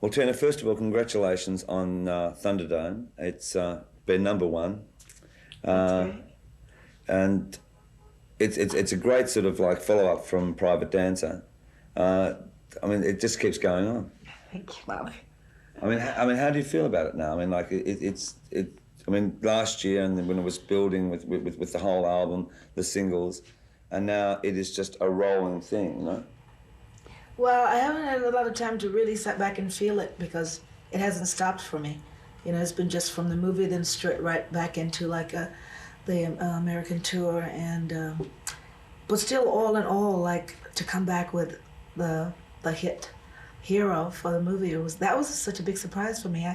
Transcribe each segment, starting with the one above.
Well, Tina, first of all, congratulations on Thunderdome. It's been #1. That's great. And it's a great sort of like follow-up from Private Dancer. I mean, it just keeps going on. Thank you, Molly. I mean, how do you feel about it now? I mean, like I mean, last year and when it was building with the whole album, the singles, and now it is just a rolling thing, you know? Well, I haven't had a lot of time to really sit back and feel it because it hasn't stopped for me. You know, it's been just from the movie, then straight right back into like the American tour, and but still, all in all, like to come back with the hit Hero for the movie, that was such a big surprise for me.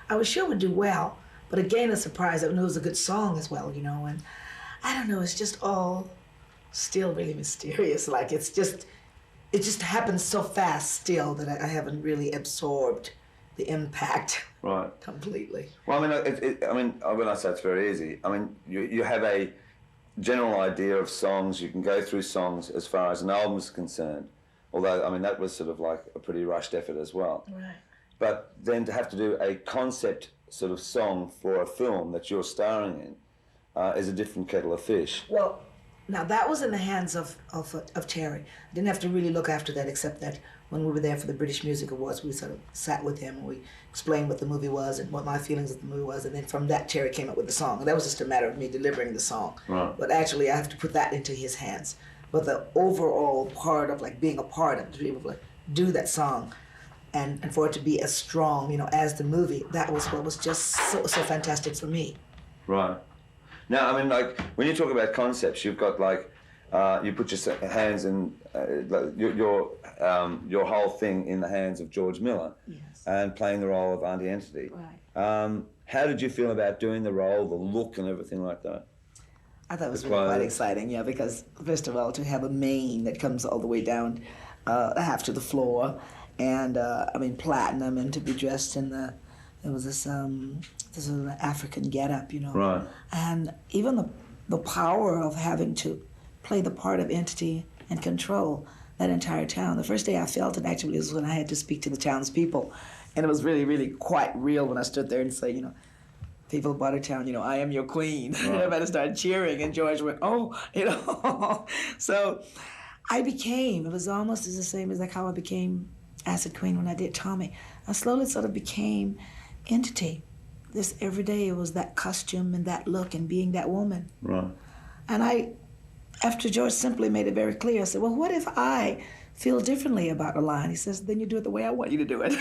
I was sure it would do well, but again, a surprise. I knew it was a good song as well, you know, and I don't know, it's just all still really mysterious. Like it just happens so fast still that I haven't really absorbed the impact completely. Well, I mean, when I say it's very easy, I mean, you have a general idea of songs. You can go through songs as far as an album is concerned. Although, I mean, that was sort of like a pretty rushed effort as well. Right. But then to have to do a concept sort of song for a film that you're starring in is a different kettle of fish. Well, now that was in the hands of Terry. I didn't have to really look after that, except that when we were there for the British Music Awards, we sort of sat with him and we explained what the movie was and what my feelings of the movie was, and then from that, Terry came up with the song. And that was just a matter of me delivering the song. Right. But actually, I have to put that into his hands. But the overall part of like being a part of it, to be able to like, do that song, and for it to be as strong, you know, as the movie, that was what was just so fantastic for me. Right. Now, I mean, like, when you talk about concepts, you've got, like, you put your hands in, like, your whole thing in the hands of George Miller. Yes. And playing the role of Auntie Entity. Right. How did you feel about doing the role, the look and everything like that? I thought it was really quite exciting, yeah, because first of all, to have a mane that comes all the way down half to the floor, and I mean, platinum, and to be dressed in it was this African getup, you know. Right. And even the power of having to play the part of Entity and control that entire town. The first day I felt it actually was when I had to speak to the townspeople. And it was really, really quite real when I stood there and said, you know, people of Buttertown, you know, I am your queen. Right. Everybody started cheering, and George went, oh, you know. So it was almost the same as like how I became Acid Queen when I did Tommy. I slowly sort of became Entity. This every day it was that costume and that look and being that woman. Right. And after George simply made it very clear, I said, well, what if I feel differently about a line? He says, then you do it the way I want you to do it.